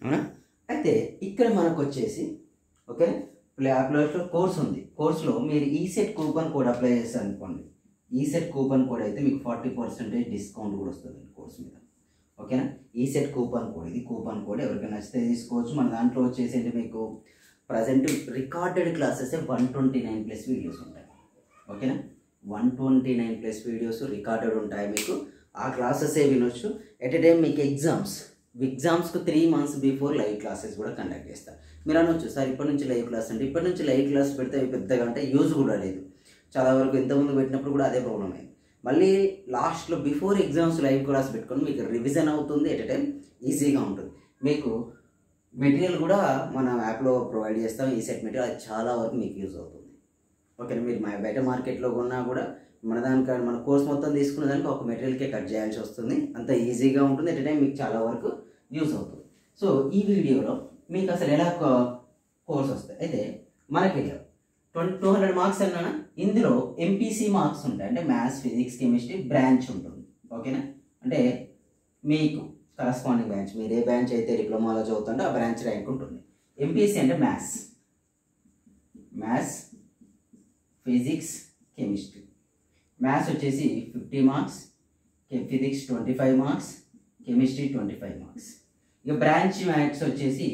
అవునా. అయితే ఇక్కడ మనకు వచ్చేసి ఓకే ప్లేస్లో కోర్స్ ఉంది. కోర్సులో మీరు ఈసెట్ కూపన్ కోడ్ అప్లై చేస్తారు అనుకోండి, ఈసెట్ కూపన్ కోడ్ అయితే మీకు 40% డిస్కౌంట్ కూడా వస్తుంది కోర్స్ మీద. ఓకేనా. ఈసెట్ కూపన్ కోడ్, ఇది కూపన్ కోడ్ ఎవరికైనా నచ్చితే తీసుకోవచ్చు. మన దాంట్లో వచ్చేసి అంటే మీకు ప్రజెంట్ రికార్డెడ్ క్లాసెస్ 129+ వీడియోస్ ఉంటాయి. ఓకేనా. 129+ వీడియోస్ రికార్డెడ్ ఉంటాయి. మీకు ఆ క్లాసెసే వినొచ్చు. ఎట్ ఎ టైం మీకు ఎగ్జామ్స్కు 3 months బిఫోర్ లైవ్ క్లాసెస్ కూడా కండక్ట్ చేస్తారు. మీరు అనొచ్చు సార్ ఇప్పటి నుంచి లైవ్ క్లాస్ అంటే, ఇప్పటి నుంచి లైవ్ క్లాస్ పెడితే పెద్దగా అంటే యూజ్ కూడా లేదు. చాలా వరకు ఇంతకుముందు పెట్టినప్పుడు కూడా అదే ప్రాబ్లం అయింది. మళ్ళీ లాస్ట్లో బిఫోర్ ఎగ్జామ్స్ లైవ్ క్లాస్ పెట్టుకొని మీకు రివిజన్ అవుతుంది. ఎట్ ఎ టైం ఈజీగా ఉంటుంది. మీకు మెటీరియల్ కూడా మన యాప్లో ప్రొవైడ్ చేస్తాం. ఈ సెట్ మెటీరియల్ అది చాలా వరకు మీకు యూజ్ అవుతుంది. ఓకేనా. మీరు బయట మార్కెట్లో కొన్నా కూడా మన కోర్స్ మొత్తం తీసుకునే దానికి ఒక మెటీరియల్కే కట్ చేయాల్సి వస్తుంది. అంత ఈజీగా ఉంటుంది. ఎట్ ఎ టైం మీకు చాలా వరకు యూజ్ అవుతుంది. సో ఈ వీడియోలో మీకు అసలు ఎలా కోర్స్ వస్తాయి అయితే మనకి 200 మార్క్స్ అన్నా ఇందులో ఎంపీసీ మార్క్స్ ఉంటాయి. అంటే మ్యాథ్స్, ఫిజిక్స్, కెమిస్ట్రీ బ్రాంచ్ ఉంటుంది. ఓకేనా. అంటే మీకు కరస్పాండింగ్ బ్రాంచ్, మీరు ఏ బ్రాంచ్ అయితే డిప్లొమాలో చదువుతుంటే ఆ బ్రాంచ్ ర్యాంక్ ఉంటుంది. ఎంపీసీ అంటే మ్యాథ్స్, ఫిజిక్స్, కెమిస్ట్రీ. మ్యాథ్స్ వచ్చేసి 50 marks, physics 25 marks, chemistry 25 marks. ఇక బ్రాంచ్ మ్యాథ్స్ వచ్చేసి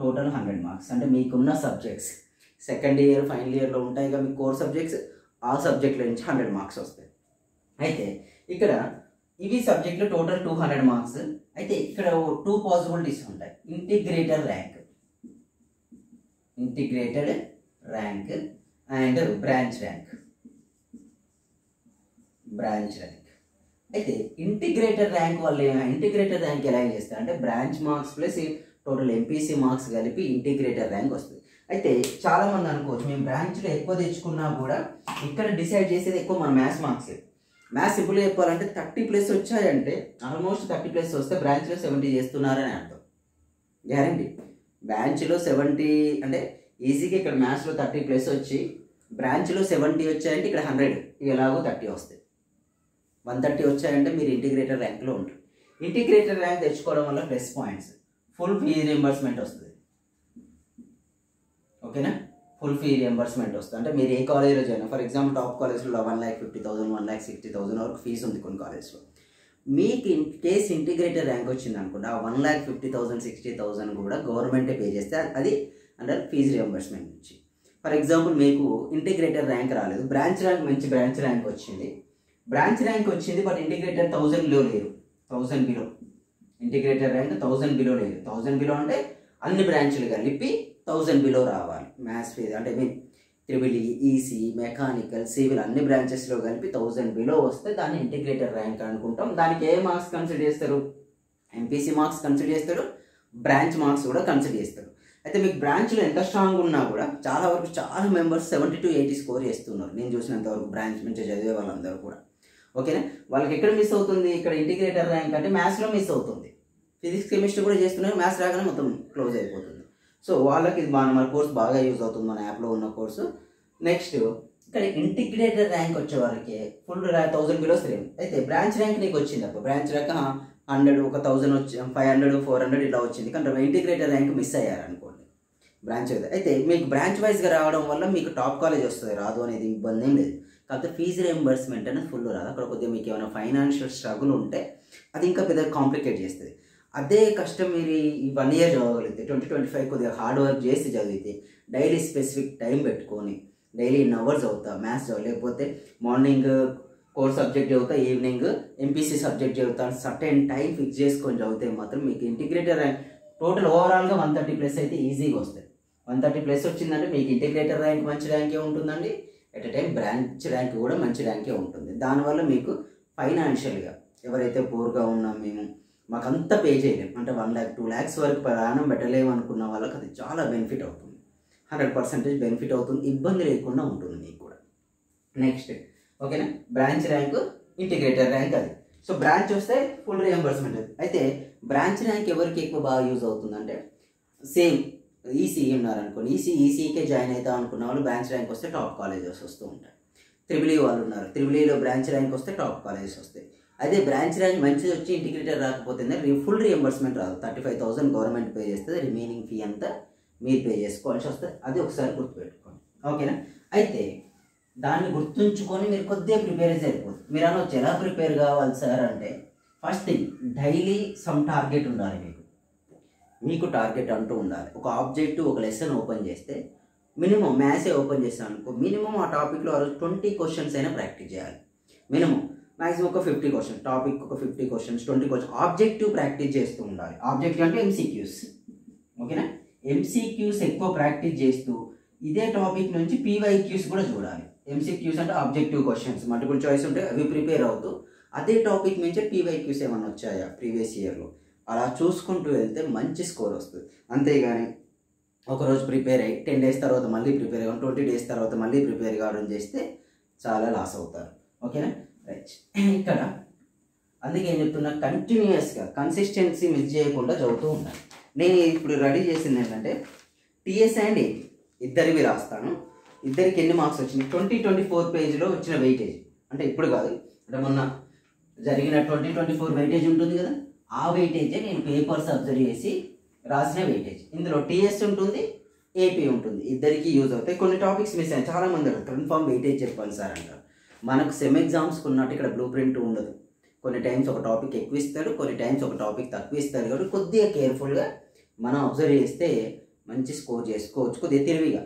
టోటల్ 100 మార్క్స్. అంటే మీకున్న సబ్జెక్ట్స్ సెకండ్ ఇయర్ ఫైనల్ ఇయర్లో ఉంటాయి కదా మీకు కోర్ సబ్జెక్ట్స్, ఆ సబ్జెక్టుల నుంచి 100 మార్క్స్ వస్తాయి. అయితే ఇక్కడ ఇవి సబ్జెక్టులు టోటల్ 200 మార్క్స్. అయితే ఇక్కడ 2 పాసిబిలిటీస్ ఉంటాయి. Integrated rank and branch rank. అయితే ఇంటిగ్రేటెడ్ ర్యాంక్ ఇంటిగ్రేటెడ్ ర్యాంక్ ఎలా చేస్తారు అంటే branch marks plus total MPC marks కలిపి ఇంటిగ్రేటెడ్ ర్యాంక్ వస్తుంది. అయితే చాలామంది అనుకోవచ్చు మేము బ్రాంచ్లో ఎక్కువ తెచ్చుకున్నా కూడా ఇక్కడ డిసైడ్ చేసేది ఎక్కువ మన మ్యాథ్స్ మార్క్స్. మ్యాథ్స్ సింపుల్గా చెప్పాలంటే 30+ వచ్చాయంటే ఆల్మోస్ట్ 30+ వస్తే బ్రాంచ్లో 70 చేస్తున్నారని అర్థం. గ్యారంటీ. బ్రాంచ్లో 70 అంటే ఈజీగా ఇక్కడ మ్యాథ్స్లో 30+ వచ్చి బ్రాంచ్లో 70 వచ్చాయంటే ఇక్కడ 100 ఎలాగో 30 వస్తాయి. 130 వచ్చాయంటే మీరు ఇంటిగ్రేటెడ్ ర్యాంక్లో ఉంటారు. ఇంటిగ్రేటెడ్ ర్యాంక్ తెచ్చుకోవడం వల్ల plus points, full fee reimbursement వస్తుంది. ఓకేనా. ఫుల్ ఫీ రీఎంబర్స్మెంట్ వస్తుంది. అంటే మీరు ఏ కాలేజ్లో జాయిన్, ఫర్ ఎగ్జాంపుల్ టాప్ కాలేజ్లో 1,50,000 1,60,000 వరకు ఫీజు ఉంది కొన్ని కాలేజ్లో. మీకు ఇన్ కేస్ ఇంటిగ్రేటెడ్ ర్యాంక్ వచ్చింది అనుకోండి, ఆ 1,50,000 60,000 కూడా గవర్నమెంటే పే చేస్తే అది అండర్ ఫీజు రీఎంబర్స్మెంట్ నుంచి. ఫర్ ఎగ్జాంపుల్ మీకు ఇంటిగ్రేటెడ్ ర్యాంక్ రాలేదు, బ్రాంచ్ ర్యాంక్ మంచి బ్రాంచ్ ర్యాంక్ వచ్చింది. బట్ ఇంటిగ్రేటెడ్ 1000 బిలో లేరు. 1000 బిలో ఇంటిగ్రేటెడ్ ర్యాంక్ 1000 బిలో లేదు. 1000 బిలో అంటే అన్ని బ్రాంచ్లు కలిపి 1000 బిలో రావాలి. మ్యాథ్స్ ఫీజు అంటే మీ ట్రిపుల్ ఈసీ, మెకానికల్, సివిల్ అన్ని బ్రాంచెస్లో కలిపి 1000 బిలో వస్తే దాన్ని ఇంటిగ్రేటెడ్ ర్యాంక్ అనుకుంటాం. దానికి ఏ మార్క్స్ కన్సిడర్ చేస్తారు? ఎంపీసీ మార్క్స్ కన్సిడర్ చేస్తారు, బ్రాంచ్ మార్క్స్ కూడా కన్సిడర్ చేస్తారు. అయితే మీకు బ్రాంచ్లో ఎంత స్ట్రాంగ్ ఉన్నా కూడా చాలా మెంబర్స్ 70 to 80 స్కోర్ చేస్తున్నారు. నేను చూసినంత వరకు బ్రాంచ్ నుంచి చదివే వాళ్ళందరూ కూడా. ఓకేనా. వాళ్ళకి ఎక్కడ మిస్ అవుతుంది? ఇక్కడ ఇంటిగ్రేటెడ్ ర్యాంక్ అంటే మ్యాథ్స్లో మిస్ అవుతుంది. ఫిజిక్స్, కెమిస్ట్రీ కూడా చేస్తున్నారు, మ్యాథ్స్ రాగానే మొత్తం క్లోజ్ అయిపోతుంది. సో వాళ్ళకి ఇది మన కోర్స్ బాగా యూజ్ అవుతుంది, మన యాప్లో ఉన్న కోర్సు. నెక్స్ట్ ఇక్కడ ఇంటిగ్రేటెడ్ ర్యాంక్ వచ్చే వారికి ఫుల్ 1000 బిలో వస్తుంది. అయితే బ్రాంచ్ ర్యాంక్ నీకు వచ్చింది అప్పుడు, బ్రాంచ్ ర్యాంక్ 100 1000 వచ్చి 500 400 ఇలా వచ్చింది. కానీ ఇంటిగ్రేటెడ్ ర్యాంక్ మిస్ అయ్యారనుకోండి బ్రాంచ్. అయితే మీకు బ్రాంచ్ వైజ్గా రావడం వల్ల మీకు టాప్ కాలేజ్ వస్తుంది, రాదు అనేది ఇబ్బంది ఏం లేదు. కాకపోతే ఫీజు రియంబర్స్మెంట్ అనేది ఫుల్ రాదు. అక్కడ కొద్దిగా మీకు ఏమైనా ఫైనాన్షియల్ స్ట్రగుల్ ఉంటే అది ఇంకా పెద్దగా కాంప్లికేట్ చేస్తుంది. అదే కష్టం మీరు ఈ 1 year చదవగలిగితే 2025 కొద్దిగా హార్డ్ వర్క్ చేసి చదివితే, డైలీ స్పెసిఫిక్ టైం పెట్టుకొని డైలీ ఇన్ అవర్స్ చదువుతా మ్యాథ్స్ చదువు, లేకపోతే మార్నింగ్ కోర్ సబ్జెక్ట్ చదువుతా, ఈవినింగ్ ఎంపీసీ సబ్జెక్ట్ చదువుతా, సర్టెన్ టైం ఫిక్స్ చేసుకొని చదివితే మాత్రం మీకు ఇంటిగ్రేటెడ్ ర్యాంక్ టోటల్ ఓవరాల్గా 130+ అయితే ఈజీగా వస్తుంది. 130+ వచ్చిందంటే మీకు ఇంటిగ్రేటెడ్ ర్యాంక్ మంచి ర్యాంకే ఉంటుందండి. At a time branch rank కూడా మంచి ర్యాంకే ఉంటుంది. దానివల్ల మీకు ఫైనాన్షియల్గా ఎవరైతే పూర్గా ఉన్నాం మేము మాకంతా పే చేయలేము అంటే 1 lakh 2 lakhs వరకు ప్రయాణం పెట్టలేము అనుకున్న వాళ్ళకి అది చాలా బెనిఫిట్ అవుతుంది. 100% బెనిఫిట్ అవుతుంది, ఇబ్బంది లేకుండా ఉంటుంది మీకు కూడా. నెక్స్ట్ ఓకేనా. బ్రాంచ్ ర్యాంక్, ఇంటిగ్రేటెడ్ ర్యాంక్ అది. సో బ్రాంచ్ వస్తే ఫుల్ రియంబర్స్మెంట్. అయితే బ్రాంచ్ ర్యాంక్ ఎవరికి ఎక్కువ బాగా యూజ్ అవుతుందంటే సేమ్ ఈసీ ఉన్నారనుకోండి, ఈసీకే జాయిన్ అవుతాం అనుకున్న వాళ్ళు బ్రాంచ్ ర్యాంక్ వస్తే టాప్ కాలేజెస్ వస్తూ ఉంటాయి. ట్రిపుల్ ఈ వాళ్ళు ఉన్నారు, ట్రిపుల్ ఈలో బ్రాంచ్ ర్యాంక్ వస్తే టాప్ కాలేజెస్ వస్తాయి. అదే బ్రాంచ్ ర్యాంక్ మంచిది వచ్చి ఇంటిగ్రేటర్ రాకపోతే ఫుల్ రియంబర్స్మెంట్ రాదు. 35,000 గవర్నమెంట్ పే చేస్తుంది, రిమైనింగ్ ఫీ అంతా మీరు పే చేసుకోవాల్సి వస్తుంది. అది ఒకసారి గుర్తుపెట్టుకోండి, ఓకేనా. అయితే దాన్ని గుర్తుంచుకొని మీరు కొద్దిగా ప్రిపేర్ అయితే సరిపోతుంది. మీరు అనొచ్చు ఎలా ప్రిపేర్ కావాలి సార్ అంటే, first thing daily some target ఉండాలి. మీకు టార్గెట్ అంటూ ఉండాలి. ఒక ఆబ్జెక్టివ్ ఒక లెసన్ ఓపెన్ చేస్తే మినిమం మ్యాథ్సే ఓపెన్ చేస్తాను అనుకో, మినిమం ఆ టాపిక్లో ఆ రోజు 20 క్వశ్చన్స్ అయినా ప్రాక్టీస్ చేయాలి. మినిమం మ్యాక్సిమం ఒక 50 క్వశ్చన్, టాపిక్ ఒక 50 క్వశ్చన్స్, 20 క్వశ్చన్ ఆబ్జెక్టివ్ ప్రాక్టీస్ చేస్తూ ఉండాలి. ఆబ్జెక్టివ్ అంటే ఎంసీక్యూస్, ఓకేనా. ఎంసీక్యూస్ ఎక్కువ ప్రాక్టీస్ చేస్తూ ఇదే టాపిక్ నుంచి పీవైక్యూస్ కూడా చూడాలి. ఎంసీక్యూస్ అంటే ఆబ్జెక్టివ్ క్వశ్చన్స్, మల్టిపుల్ చాయిస్ ఉంటే అవి ప్రిపేర్ అవుతూ అదే టాపిక్ నుంచే పీవైక్యూస్ ఏమైనా వచ్చాయా ప్రీవియస్ ఇయర్లో అలా చూసుకుంటూ వెళ్తే మంచి స్కోర్ వస్తుంది. అంతేగాని ఒకరోజు ప్రిపేర్ అయ్యి 10 days తర్వాత మళ్ళీ ప్రిపేర్ అవ్వడం, 20 days తర్వాత మళ్ళీ ప్రిపేర్ కావడం చేస్తే చాలా లాస్ అవుతారు, ఓకేనా. రైట్, ఇక్కడ అందుకే ఏం చెప్తున్నా, కంటిన్యూస్గా కన్సిస్టెన్సీ మిస్ చేయకుండా చదువుతూ ఉండాలి. నేను ఇప్పుడు రెడీ చేసింది ఏంటంటే టీఎస్ అండ్ ఏపీ ఇద్దరివి రాస్తాను. ఇద్దరికి ఎన్ని మార్క్స్ వచ్చినాయి, 2024 పేజీలో వచ్చిన వెయిటేజ్, అంటే ఇప్పుడు కాదు, అంటే మొన్న జరిగిన 2024 వెయిటేజ్ ఉంటుంది కదా, ఆ వెయిటేజే నేను పేపర్స్ అబ్జర్వ్ చేసి రాసిన వెయిటేజ్. ఇందులో టీఎస్ ఉంటుంది, ఏపీ ఉంటుంది, ఇద్దరికి యూజ్ అవుతాయి. కొన్ని టాపిక్స్ మిస్ అయ్యాయి, చాలామంది కన్ఫర్మ్ వెయిటేజ్ చెప్పాలి సార్ అంటారు. మనకు సెమ్ ఎగ్జామ్స్కి ఉన్నట్టు ఇక్కడ బ్లూ ప్రింట్ ఉండదు. కొన్ని టైమ్స్ ఒక టాపిక్ ఎక్కువ ఇస్తాడు, కొన్ని టైమ్స్ ఒక టాపిక్ తక్కువ ఇస్తాడు. కాబట్టి కొద్దిగా కేర్ఫుల్గా మనం అబ్జర్వ్ చేస్తే మంచి స్కోర్ చేసుకోవచ్చు. కొద్దిగా తెలివిగా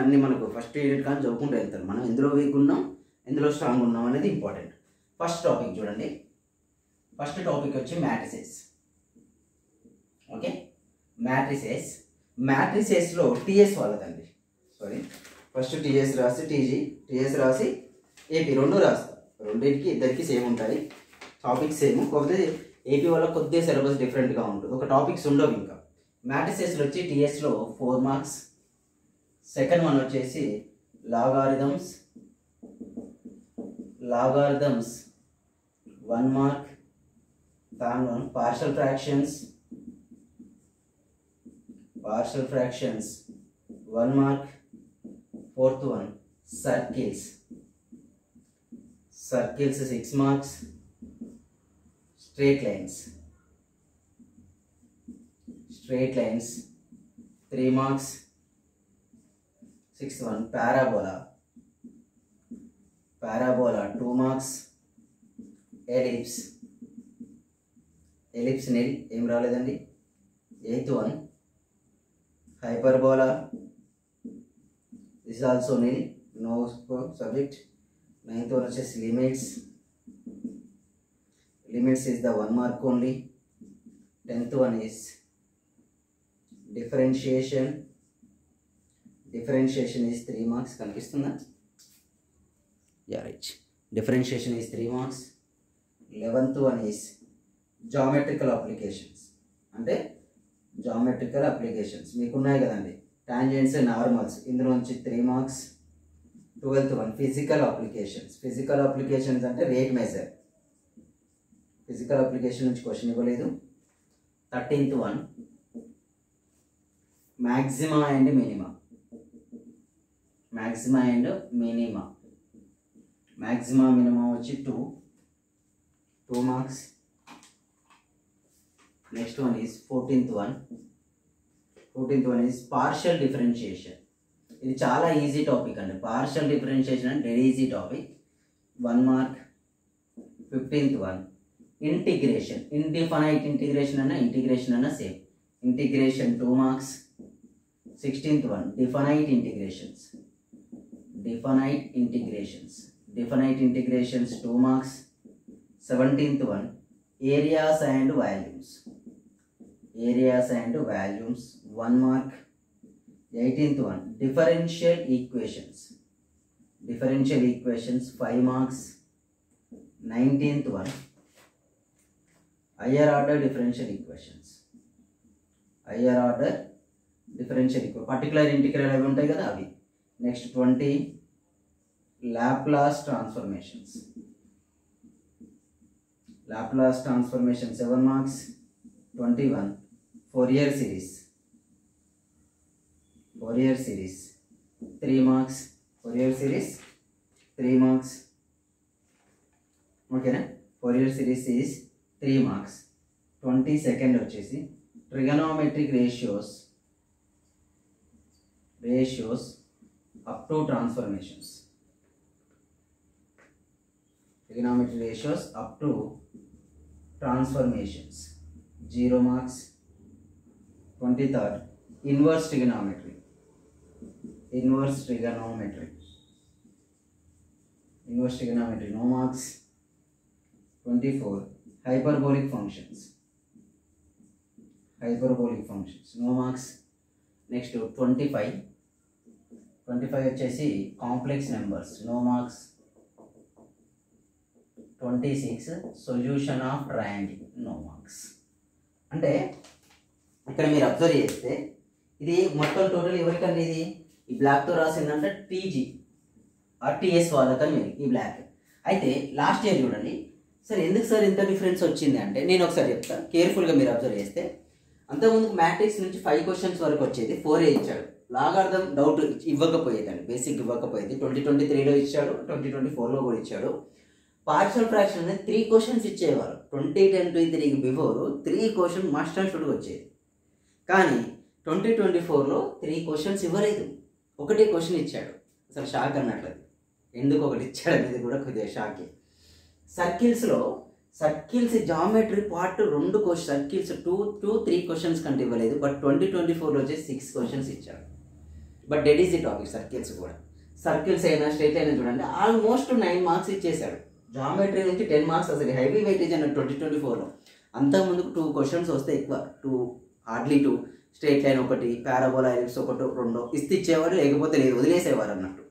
అన్నీ మనకు ఫస్ట్ యూనిట్ కానీ చదువుకుంటూ వెళ్తారు. మనం ఎందులో వీక్ ఉన్నాం, ఎందులో స్ట్రాంగ్ ఉన్నాం అనేది ఇంపార్టెంట్. ఫస్ట్ టాపిక్ చూడండి, ఫస్ట్ టాపిక్ వచ్చి మ్యాట్రిసెస్, ఓకే. మ్యాట్రిసెస్లో టీఎస్ వాళ్ళదండి, సారీ, ఫస్ట్ టీఎస్ రాసి టీఎస్ రాసి ఏపీ రెండు రాస్తాం. రెండింటికి ఇద్దరికి సేమ్ ఉంటాయి, టాపిక్స్ సేమ్. కాకపోతే ఏపీ వల్ల కొద్దిగా సిలబస్ డిఫరెంట్గా ఉంటుంది, ఒక టాపిక్స్ ఉండవు. ఇంకా మ్యాట్రిసెస్లో వచ్చి టీఎస్లో 4 మార్క్స్, సెకండ్ వన్ వచ్చేసి logarithms 1 mark, third one partial fractions 1 mark, fourth one circles 6 marks, straight lines 3 marks, sixth one parabola 2 marks, ellipse nil ఏం రాలేదండి. Eighth one hyperbola, this also nil, no subject. Ninth one వచ్చేసి limits is the 1 mark only. 10th one is differentiation is 3 marks. కనిపిస్తుందా? Yeah right, differentiation is 3 marks. 11th one is geometrical applications, అంటే geometrical applications మీకు ఉన్నాయి కదండి, tangents, normals, ఇందులో నుంచి 3 marks. 12th one physical applications అంటే rate measure, physical application నుంచి question ఇవ్వలేదు. 13th one maxima and minima, maxima minima వచ్చి 2 marks. Next one is 14th one is partial differentiation. ఇది చాలా ఈజీ టాపిక్ అండి. పార్షియల్ డిఫరెన్షియేషన్ అంటే very easy topic, 1 mark. 15th one integration, indefinite integration అన్న same, integration 2 marks. 16th one definite integrations 2 marks. 17th one areas and volumes 1 mark. 18th one differential equations 5 marks. 19th one higher order differential equations, particular integral అవి ఉంటాయి కదా అవి. Next 20 Laplace transformations 7 marks. 21 Fourier series 3 marks. ఓకేనా. Fourier series is 3 marks. 22nd వచ్చేసి trigonometric ratios up to transformations. Trigonometric ratios up to transformations 0 marks. 23rd inverse trigonometry no marks. 24 hyperbolic functions no marks. Next 25 వచ్చేసి complex numbers no marks. 26 solution of triangle no marks. అంటే ఇక్కడ మీరు observe చేస్తే ఇది మొత్తం total ఎవరికండి, ఇది ఈ బ్లాక్తో రాసిందంటే టీజీ టీఎస్ వాళ్ళకని మీరు ఈ బ్లాక్. అయితే లాస్ట్ ఇయర్ చూడండి సార్, ఎందుకు సార్ ఇంత డిఫరెన్స్ వచ్చింది అంటే నేను ఒకసారి చెప్తాను, కేర్ఫుల్గా మీరు అబ్జర్వ్ చేస్తే. అంతకుముందు మ్యాట్రిక్స్ నుంచి 5 క్వశ్చన్స్ వరకు వచ్చేది, 4 ఇచ్చాడు. లాగార్థం డౌట్ ఇవ్వకపోయేదండి, బేసిక్ ఇవ్వకపోయేది. 2023లో ఇచ్చాడు, 2024లో కూడా ఇచ్చాడు. పార్షల్ ఫ్రాక్షన్ అనేది 3 క్వశ్చన్స్ ఇచ్చేవారు. 2023కి బిఫోర్ 3 క్వశ్చన్ మస్ట్ అండ్ షుడ్గా వచ్చేది. కానీ 2024లో 3 క్వశ్చన్స్ ఇవ్వలేదు, ఒకటే క్వశ్చన్ ఇచ్చాడు. అసలు షాక్ అన్నట్లది, ఎందుకు ఒకటి ఇచ్చాడు అనేది కూడా కొద్దిగా షాకే. Circles geometry part 2 question circles 2-3 questions కంటే ఇవ్వలేదు. బట్ 2024లో వచ్చేసి 6 క్వశ్చన్స్ ఇచ్చాడు. But that is the topic. Circles కూడా, సర్కిల్స్ అయినా స్ట్రైట్ అయినా చూడండి ఆల్మోస్ట్ 9 మార్క్స్ ఇచ్చేసాడు. జామెట్రీ నుంచి 10 మార్క్స్ అసలు హెవీ వెయిటేజ్ అన్న 2024లో. అంతకుముందుకు 2 క్వశ్చన్స్ వస్తే ఎక్కువ, 2 హార్డ్లీ 2, స్ట్రైట్ లైన్ ఒకటి, పారాబోలా ఎలిప్స్ ఒకటో 2 ఇచ్చేవాడు, లేకపోతే లేదు వదిలేసేవారు అన్నట్టు.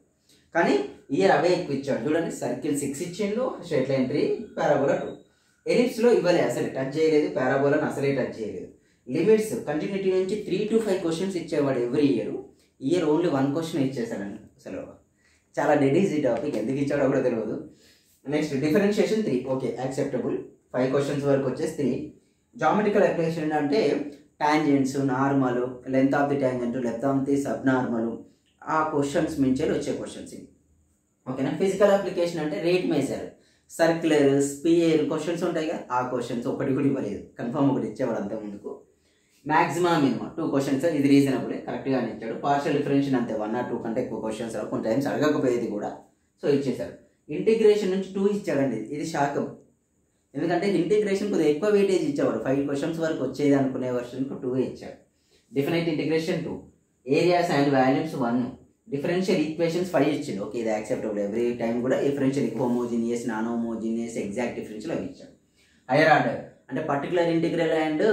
కానీ ఇయర్ అవే ఎక్కువ ఇచ్చాడు చూడండి. సర్కిల్ 6 ఇచ్చిండు, స్ట్రైట్ లైన్ 3, పారాబోలా 2. ఎలిప్స్లో ఇవ్వలేదు, అసలు టచ్ చేయలేదు, పారాబోలాను అసలే టచ్ చేయలేదు. లిమిట్స్ కంటిన్యూటీ నుంచి 3 to 5 క్వశ్చన్స్ ఇచ్చేవాడు ఎవ్రీ ఇయర్ ఓన్లీ 1 క్వశ్చన్ ఇచ్చేసాడండి. అసలు చాలా డెడ్ ఈజీ టాపిక్, ఎందుకు ఇచ్చాడో కూడా తెలియదు. Next differentiation 3, okay acceptable. 5 questions వరకు వచ్చేసి 3. జామెట్రికల్ అప్లికేషన్ అంటే tangents, normal, length of the tangent, length of the sub normal, ఆ క్వశ్చన్స్ మించేది వచ్చే క్వశ్చన్స్ ఇవి. ఓకేనా. ఫిజికల్ అప్లికేషన్ అంటే rate measure, circular, sphere questions ఉంటాయి కదా, ఆ క్వశ్చన్స్ ఒకటి కూడా ఇవ్వలేదు, కన్ఫర్మ్ ఒకటి ఇచ్చేవాడు అంత ముందుకు. మ్యాక్సిమం మినిమం 2 క్వశ్చన్స్, ఇది రీజనబుల్ కరెక్ట్గానే ఇచ్చాడు. పార్షియల్ డిఫరెన్షియేషన్ అంతే, 1 or 2 కంటే ఎక్కువ క్వశ్చన్స్ కొన్ని టైమ్స్ అడగకపోయేది కూడా, సో ఇచ్చేసాడు. ఇంటిగ్రేషన్ నుంచి 2 ఇచ్చాడండి, ఇది షాక్. ఎందుకంటే ఇంటిగ్రేషన్ కొద్దిగా ఎక్కువ వెయిటేజ్ ఇచ్చేవాడు, 5 క్వశ్చన్స్ వరకు వచ్చేది అనుకునే వర్షన్కు 2 ఇచ్చాడు. Definite integration 2, areas and volumes 1, differential equations 5 ఇచ్చిండు. ఓకే ఇది యాక్సెప్టబుల్. ఎవ్రీ టైం కూడా differential homogeneous, non homogeneous, exact differential అవి ఇచ్చాడు. హైయర్ ఆర్డర్ అంటే particular integral and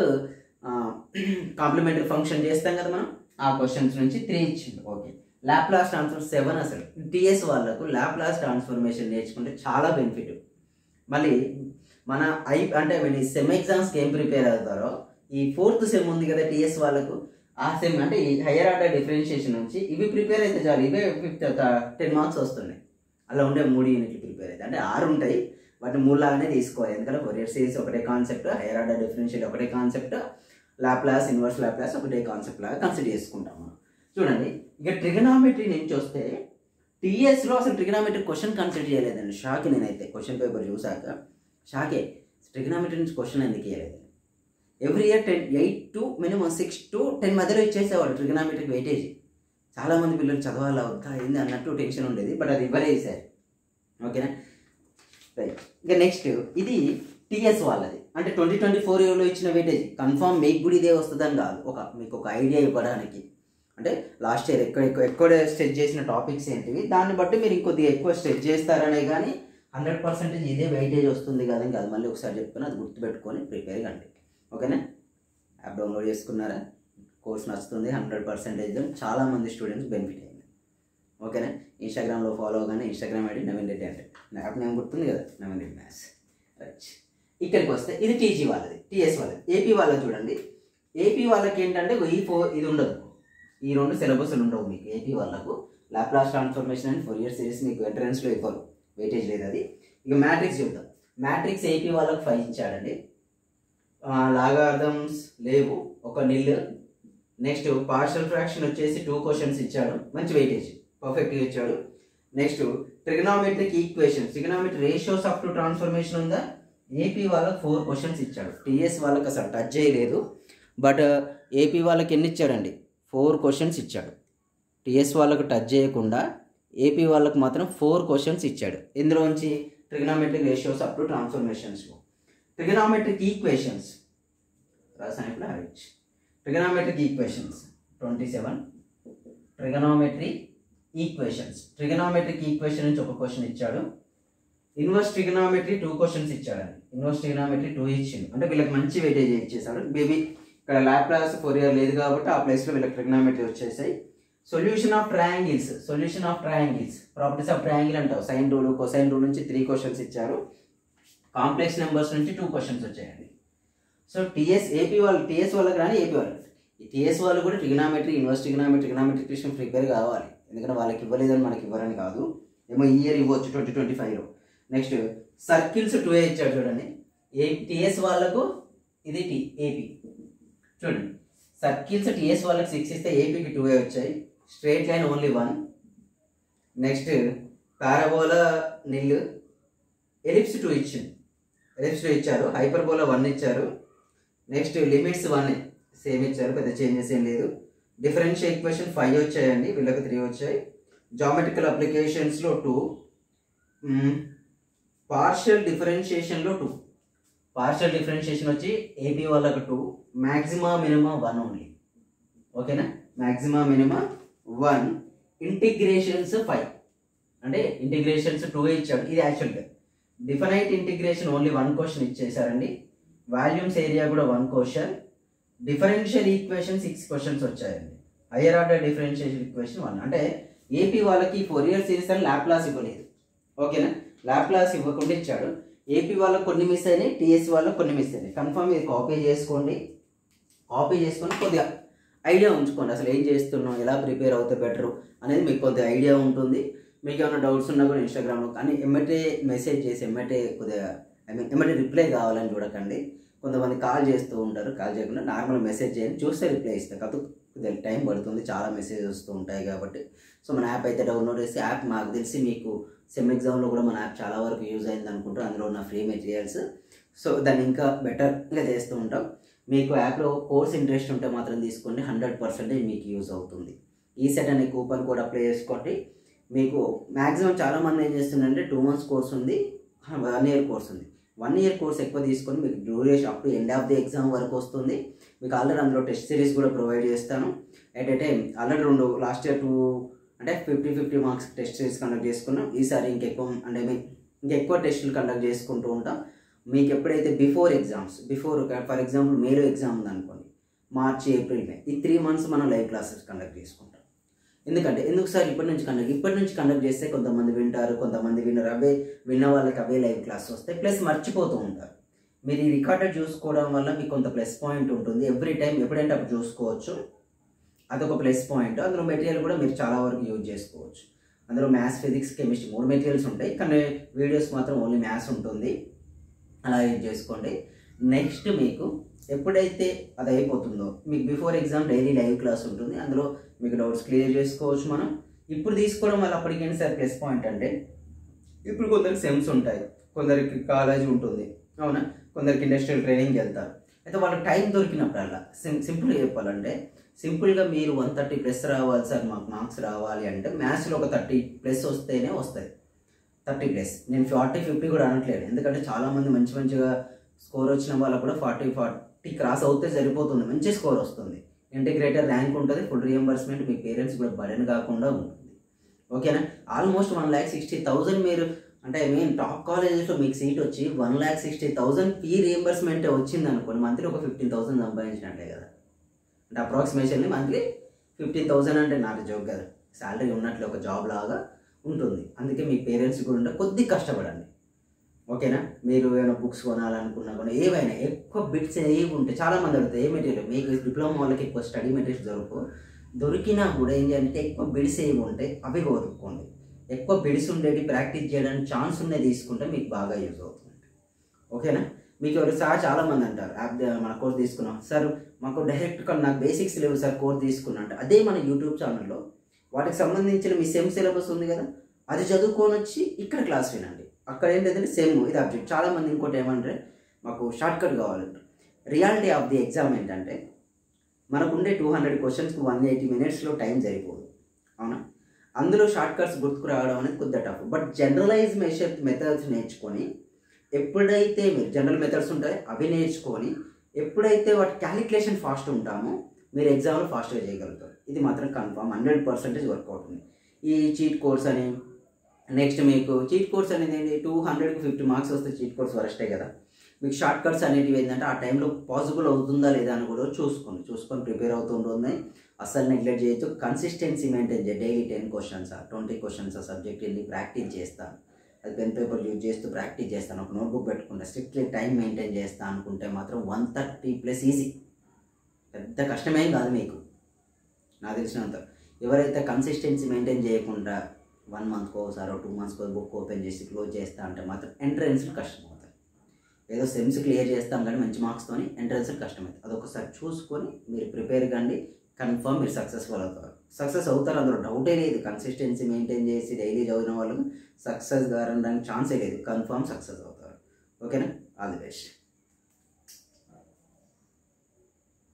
complementary function చేస్తాం కదా మనం, ఆ క్వశ్చన్స్ నుంచి 3 ఇచ్చిండు. Okay Laplace transform 7. అసలు టీఎస్ వాళ్ళకు లాప్లాస్ ట్రాన్స్ఫర్మేషన్ నేర్చుకుంటే చాలా బెనిఫిట్. మళ్ళీ మన అంటే సెమ్ ఎగ్జామ్స్కి ఏం ప్రిపేర్ అవుతారో, ఈ 4th సెమ్ ఉంది కదా టీఎస్ వాళ్ళకు, ఆ సెమ్ అంటే ఈ హైయర్ ఆర్డర్ డిఫరెన్షియేషన్ నుంచి ఇవి ప్రిపేర్ అయితే చాలు, ఇవే 10 మార్క్స్ వస్తున్నాయి. అలా ఉండే 3 యూనిట్లు ప్రిపేర్ అయితే, అంటే 6 ఉంటాయి, వాటిని 3 లాగానే తీసుకోవాలి. ఎందుకంటే ఫోరియర్ సిరీస్ ఒకటే కాన్సెప్ట్, హైయర్ ఆర్డర్ డిఫరెన్షియేట్ ఒకటే కాన్సెప్ట్, లాప్లాస్ ఇన్వర్స్ లాప్లాస్ ఒకటే కాన్సెప్ట్ లాగా కన్సిడర్ చేసుకుంటాం మనం. చూడండి ఇక ట్రిగనామెట్రీ నుంచి వస్తే టీఎస్లో అసలు ట్రిగనామెట్రీ క్వశ్చన్ కన్సిడర్ చేయలేదండి. షాక్ నేనైతే క్వశ్చన్ పేపర్ చూసాక షాకే. ట్రిగనామెట్రీ నుంచి క్వశ్చన్ ఎందుకు ఇవ్వలేదు? Every year 8 to minimum 6 to 10 మధ్యలో ఇచ్చేసేవాడు ట్రిగనామెట్రిక్ వెయిటేజ్. చాలామంది పిల్లలు చదవాలా వద్దా ఏంది అన్నట్టు టెన్షన్ ఉండేది, బట్ అది ఇవ్వలేదు సార్. ఓకేనా రైట్. ఇక నెక్స్ట్ ఇది టీఎస్ వాళ్ళది, అంటే 2024లో ఇచ్చిన వెయిటేజ్. కన్ఫామ్ మీకు కూడా ఇదే వస్తుందని కాదు, మీకు ఒక ఐడియా ఇవ్వడానికి. అంటే లాస్ట్ ఇయర్ ఎక్కువ స్ట్రెచ్ చేసిన టాపిక్స్ ఏంటివి, దాన్ని బట్టి మీరు ఇంకొద్దిగా ఎక్కువ స్ట్రెచ్ చేస్తారనే కానీ 100% ఇదే వెయిటేజ్ వస్తుంది కదని కాదు. మళ్ళీ ఒకసారి చెప్తున్నా, అది గుర్తుపెట్టుకొని ప్రిపేర్ కండి. ఓకేనా. యాప్ డౌన్లోడ్ చేసుకున్నారా? కోర్స్ నచ్చుతుంది 100%. చాలామంది స్టూడెంట్స్ బెనిఫిట్ అయింది. ఓకేనా. ఇన్స్టాగ్రామ్లో ఫాలో అవగానే ఇన్స్టాగ్రామ్ ఐడి నవీన్ రెడ్డి అంటే యాప్ నేమ్ గుర్తుంది కదా, నవీన్ రెడ్డి మ్యాథ్స్. రైట్. ఇక్కడికి వస్తే ఇది టీజీ వాళ్ళది, టీఎస్ వాళ్ళది. ఏపీ వాళ్ళది చూడండి, ఏపీ వాళ్ళకి ఏంటంటే ఇది ఉండదు, ఈ 2 సిలబస్లు ఉండవు మీకు. ఏపీ వాళ్ళకు Laplace transformation and Fourier series మీకు ఎంట్రన్స్లో ఇవ్వరు, వెయిటేజ్ లేదు అది. ఇక మ్యాట్రిక్స్ చూద్దాం. మ్యాట్రిక్స్ ఏపీ వాళ్ళకు 5 ఇచ్చాడండి. లాగార్థమ్స్ లేవు, ఒక నిల్. నెక్స్ట్ పార్షల్ ఫ్రాక్షన్ వచ్చేసి 2 క్వశ్చన్స్ ఇచ్చాడు, మంచి వెయిటేజ్, పర్ఫెక్ట్గా ఇచ్చాడు. Next trigonometric equations, trigonometric ratios up to transformation ఉందా? ఏపీ వాళ్ళకి 4 క్వశ్చన్స్ ఇచ్చాడు. టీఎస్ వాళ్ళకి అసలు టచ్ చేయలేదు. బట్ ఏపీ వాళ్ళకి ఎన్ని ఇచ్చాడండి? 4 క్వశ్చన్స్ ఇచ్చాడు. టీఎస్ వాళ్ళకు టచ్ చేయకుండా ఏపీ వాళ్ళకి మాత్రం 4 క్వశ్చన్స్ ఇచ్చాడు. ఇందులోంచి ట్రిగనామెట్రిక్ రేషియోస్ అప్ టు ట్రాన్స్ఫర్మేషన్స్లో ట్రిగనామెట్రిక్ ఈక్వేషన్స్ రాసాను ఇప్పుడు. Trigonometric equations 27 trigonometric equations. Trigonometric equation నుంచి ఒక క్వశ్చన్ ఇచ్చాడు. ఇన్వర్స్ ట్రిగనామెట్రీ 2 క్వశ్చన్స్ ఇచ్చాడండి. ఇన్వర్స్ ట్రిగనామెట్రీ 2 ఇచ్చిండు. అంటే వీళ్ళకి మంచి వెయిటేజ్ ఇచ్చేసాడు. మేబీ ఇక్కడ లాప్లాస్ ఫోరియర్ లేదు కాబట్టి ఆ ప్లేస్లో వీళ్ళకి ట్రిగనామెట్రీ వచ్చేసాయి. Solution of triangles, solution of triangles, properties of triangle అంటావు. సైన్ రూల్, కొసైన్ రూల్ నుంచి 3 క్వశ్చన్స్ ఇచ్చారు. కాంప్లెక్స్ నెంబర్స్ నుంచి 2 క్వశ్చన్స్ వచ్చాయండి. సో ఏపీ వాళ్ళు టీఎస్ వాళ్ళకి రాని ఏపీ వాళ్ళు, ఈ టీఎస్ వాళ్ళు కూడా trigonometry, inverse trigonometry, trigonometric question prepare కావాలి. ఎందుకంటే వాళ్ళకి ఇవ్వలేదని మనకి ఇవ్వరని కాదు, ఏమో ఈ ఇయర్ ఇవ్వచ్చు 2025లో. నెక్స్ట్ సర్కిల్స్ 2 ఇచ్చాడు చూడండి. టీఎస్ వాళ్ళకు ఇది ఏపీ చూడండి. సర్కిల్స్ టీఎస్ వాళ్ళకి 6 ఇస్తే ఏపీకి 2 వచ్చాయి. Straight line only 1. Next parabola nil, ellipse 2 ఇచ్చింది. ఎలిప్స్ 2 ఇచ్చారు. హైపర్బోలా 1 ఇచ్చారు. నెక్స్ట్ లిమిట్స్ 1 సేమ్ ఇచ్చారు, పెద్ద చేంజెస్ ఏం లేదు. డిఫరెన్షియల్ ఈక్వేషన్ 5 వచ్చాయండి, వీళ్ళకి 3 వచ్చాయి. జామెట్రికల్ అప్లికేషన్స్లో 2, పార్షియల్ డిఫరెన్షియేషన్లో 2. పార్షియల్ డిఫరెన్షియేషన్ వచ్చి ఏపీ వాళ్ళకు 2, మ్యాక్సిమా మినిమా 1 ఓన్లీ. ఓకేనా, మ్యాక్సిమా మినిమా 1. ఇంటిగ్రేషన్స్ 5, అంటే ఇంటిగ్రేషన్స్ 2 ఇచ్చాడు. ఇది యాక్చువల్గా డిఫైనైట్ ఇంటిగ్రేషన్ ఓన్లీ 1 క్వశ్చన్ ఇచ్చేసారండి. వాల్యూమ్స్ ఏరియా కూడా 1 క్వశ్చన్. డిఫరెన్షియల్ ఈక్వేషన్ 6 క్వశ్చన్స్ వచ్చాయండి. Higher order differential equation 1. అంటే ఏపీ వాళ్ళకి ఫోరియర్ సిరీస్ అని లాప్లాస్ ఇవ్వలేదు. ఓకేనా, లాప్లాస్ ఇవ్వకుండా ఇచ్చాడు. ఏపీ వాళ్ళకి కొన్ని మిస్ అయినాయి, టీఎస్ వాళ్ళకి కొన్ని మిస్ అయినాయి. కన్ఫర్మ్ ఇది కాపీ చేసుకొని కొద్దిగా ఐడియా ఉంచుకోండి. అసలు ఏం చేస్తున్నాం, ఎలా ప్రిపేర్ అవుతే బెటరు అనేది మీకు కొద్దిగా ఐడియా ఉంటుంది. మీకు ఏమైనా డౌట్స్ ఉన్నా కూడా ఇన్స్టాగ్రామ్లో కానీ ఎమ్మటే మెసేజ్ చేసి కొద్దిగా ఎమ్మటే రిప్లై కావాలని చూడకండి. కొంతమంది కాల్ చేస్తూ ఉంటారు, కాల్ చేయకుండా నార్మల్ మెసేజ్ చేయండి, చూస్తే రిప్లై ఇస్తాను. కాకపోతే కొద్దిగా టైం పడుతుంది, చాలా మెసేజ్ వస్తూ ఉంటాయి కాబట్టి. సో మన యాప్ అయితే డౌన్లోడ్ చేసి, యాప్ మాకు తెలిసి మీకు సెమ్ ఎగ్జామ్లో కూడా మన యాప్ చాలా వరకు యూజ్ అయింది అనుకుంటారు. అందులో ఉన్న ఫ్రీ మెటీరియల్స్, సో దాన్ని ఇంకా బెటర్గా చేస్తూ ఉంటాం. మీకు యాప్లో కోర్స్ ఇంట్రెస్ట్ ఉంటే మాత్రం తీసుకోండి, 100% మీకు యూజ్ అవుతుంది. ఈసెట్ అనే కూపన్ కోడ్ అప్లై చేసుకోండి. మీకు మ్యాక్సిమం చాలామంది ఏం చేస్తుందంటే 2 months కోర్స్ ఉంది, 1 year కోర్స్ ఉంది. 1 year కోర్స్ ఎక్కువ తీసుకొని మీకు duration up to end of the exam వరకు వస్తుంది. మీకు ఆల్రెడీ అందులో టెస్ట్ సిరీస్ కూడా ప్రొవైడ్ చేస్తాను. At a time already 2 last year 2 అంటే 50 మార్క్స్ టెస్ట్ సిరీస్ కండక్ట్ చేసుకున్నాం. ఈసారి ఇంకెక్కువ టెస్టులు కండక్ట్ చేసుకుంటూ ఉంటాం. మీకు ఎప్పుడైతే బిఫోర్ ఫర్ ఎగ్జాంపుల్ మేలో ఎగ్జామ్ ఉందనుకోండి, మార్చి, ఏప్రిల్, మే, ఈ 3 months మనం లైవ్ క్లాసెస్ కండక్ట్ చేసుకుంటాం. ఎందుకు సార్ ఇప్పటి నుంచి కండక్ట్ చేస్తే కొంతమంది వింటారు, కొంతమంది విన్నరు. విన్న వాళ్ళకి అవే లైవ్ క్లాస్ వస్తాయి. ప్లస్ మర్చిపోతూ ఉంటారు. మీరు ఈ రికార్డెడ్ చూసుకోవడం వల్ల మీకు కొంత ప్లస్ పాయింట్ ఉంటుంది. ఎవ్రీ టైం ఎప్పుడంటే అప్పుడు చూసుకోవచ్చు, అదొక ప్లస్ పాయింట్. అందులో మెటీరియల్ కూడా మీరు చాలా వరకు యూజ్ చేసుకోవచ్చు. అందులో మ్యాథ్స్, ఫిజిక్స్, కెమిస్ట్రీ 3 మెటీరియల్స్ ఉంటాయి, కానీ వీడియోస్ మాత్రం ఓన్లీ మ్యాథ్స్ ఉంటుంది. అలా యూజ్ చేసుకోండి. నెక్స్ట్ మీకు ఎప్పుడైతే అది అయిపోతుందో మీకు before exam daily live class ఉంటుంది. అందులో మీకు డౌట్స్ క్లియర్ చేసుకోవచ్చు. మనం ఇప్పుడు తీసుకోవడం వల్ల అప్పటికైనా సరే ప్లస్ పాయింట్ అంటే, ఇప్పుడు కొందరికి సెమ్స్ ఉంటాయి, కొందరికి కాలేజ్ ఉంటుంది, అవునా, కొందరికి ఇండస్ట్రియల్ ట్రైనింగ్కి వెళ్తారు. అయితే వాళ్ళకి టైం దొరికినప్పుడల్లా సింపుల్గా చెప్పాలంటే, సింపుల్గా మీరు 130+ రావాలి సార్, మాకు మార్క్స్ రావాలి అంటే మ్యాథ్స్లో ఒక 30+ వస్తేనే వస్తుంది. 30+, నేను 40-50 కూడా అనట్లేదు. ఎందుకంటే చాలామంది మంచిగా స్కోర్ వచ్చిన వాళ్ళకు కూడా 40 క్రాస్ అవుతే సరిపోతుంది, మంచి స్కోర్ వస్తుంది. ఇంటిగ్రేటర్ ర్యాంక్ ఉంటుంది, ఫుల్ రియంబర్స్మెంట్, మీ పేరెంట్స్ కూడా బర్డెన్ కాకుండా ఉంటుంది. ఓకేనా, ఆల్మోస్ట్ 1,60,000 మీరు అంటే టాప్ కాలేజెస్లో మీకు సీట్ వచ్చి 1,60,000 ఫీ రియంబర్స్మెంట్ వచ్చింది అనుకోండి, మంత్లీ ఒక 15,000 సంపాదించినట్లే కదా. అంటే అప్రాక్సిమేషన్లీ మంత్లీ 15,000 అంటే నాట్ జోక్ కదా, శాలరీ ఉన్నట్లు ఒక జాబ్ లాగా ఉంటుంది. అందుకే మీ పేరెంట్స్ కూడా కొద్దిగా కష్టపడండి. ఓకేనా, మీరు ఏమైనా బుక్స్ కొనాలనుకున్నా కూడా ఏవైనా ఎక్కువ బిట్స్ ఏవి ఉంటాయి, చాలామంది అడుగుతాయి ఏ మెటీరియల్, మీకు డిప్లొమా వాళ్ళకి ఎక్కువ స్టడీ మెటీరియల్స్ దొరికినా కూడా ఏం చేయాలంటే ఎక్కువ బిడ్స్ ఏవి ఉంటాయి అవి కొనుక్కోండి. ఎక్కువ బిడ్స్ ఉండేవి ప్రాక్టీస్ చేయడానికి ఛాన్స్ ఉన్నాయి తీసుకుంటే మీకు బాగా యూజ్ అవుతుంది. ఓకేనా, మీకు ఒకసారి చాలామంది అంటారు మన కోర్స్ తీసుకున్నాం సార్, మాకు డైరెక్ట్గా నాకు బేసిక్స్ లేవు సార్, కోర్స్ తీసుకున్నా అంటే అదే మన యూట్యూబ్ ఛానల్లో వాటికి సంబంధించిన మీ సెమ్ సిలబస్ ఉంది కదా, అది చదువుకొని వచ్చి ఇక్కడ క్లాస్ వినండి. అక్కడ ఏం లేదంటే సేమ్ ఇది అబ్జెక్ట్. చాలామంది ఇంకోటి ఏమంటే మాకు షార్ట్ కట్ కావాలంటారు. రియాలిటీ ఆఫ్ ది ఎగ్జామ్ ఏంటంటే మనకుండే 200 క్వశ్చన్స్కి 180 మినిట్స్లో టైం సరిపోదు, అవునా? అందులో షార్ట్ కట్స్ గుర్తుకు రావడం అనేది కొద్దిగా టఫ్. బట్ జనరలైజ్ మెథడ్స్ నేర్చుకొని ఎప్పుడైతే మీరు జనరల్ మెథడ్స్ ఉంటాయి అవి నేర్చుకొని ఎప్పుడైతే వాటి క్యాలిక్యులేషన్ ఫాస్ట్ ఉంటామో మీరు ఎగ్జామ్లో ఫాస్ట్గా చేయగలుగుతారు. ఇది మాత్రం కన్ఫామ్ 100% వర్కౌట్ ఉంది. ఈ చీట్ కోర్స్ అని నెక్స్ట్ మీకు చీట్ కోర్స్ అనేది ఏంటి, 200కి 50 మార్క్స్ వస్తే చీట్ కోర్స్ వరస్టే కదా. మీకు షార్ట్ కట్స్ అనేటివి ఏంటంటే ఆ టైంలో పాసిబుల్ అవుతుందా లేదా అని కూడా చూసుకొని ప్రిపేర్ అవుతుంటుంది. అస్సలు నెగ్లెక్ట్ చేయొచ్చు. కన్సిస్టెన్సీ మెయింటైన్ చేయ. డైలీ 10 క్వశ్చన్స్ 20 క్వశ్చన్స్ సబ్జెక్ట్ వెళ్ళి ప్రాక్టీస్ చేస్తాను. అది పెన్ పేపర్ యూజ్ చేస్తూ ప్రాక్టీస్ చేస్తాను. ఒక నోట్బుక్ పెట్టుకుంటా. స్ట్రిక్ట్లీ టైం మెయింటైన్ చేస్తా అనుకుంటే మాత్రం 130+ ఈజీ. పెద్ద కష్టమేం కాదు మీకు, నాకు తెలిసినంత. ఎవరైతే కన్సిస్టెన్సీ మెయింటైన్ చేయకుండా 1 మంత్కో ఒకసారి 2 మంత్స్కో బుక్ ఓపెన్ చేసి క్లోజ్ చేస్తా అంటే మాత్రం ఎంట్రన్స్లు కష్టమవుతాయి. ఏదో సెమ్స్ క్లియర్ చేస్తాం కానీ మంచి మార్క్స్తోని ఎంట్రన్స్లు కష్టమవుతుంది. అదొకసారి చూసుకొని మీరు ప్రిపేర్ కండి. కన్ఫర్మ్ మీరు సక్సెస్ అవుతారు, అందులో డౌటే లేదు. కన్సిస్టెన్సీ మెయింటైన్ చేసి డైలీ చదివిన వాళ్ళకు సక్సెస్ గారనడానికి ఛాన్సే లేదు. కన్ఫర్మ్ సక్సెస్ అవుతారు. ఓకేనా? All the best.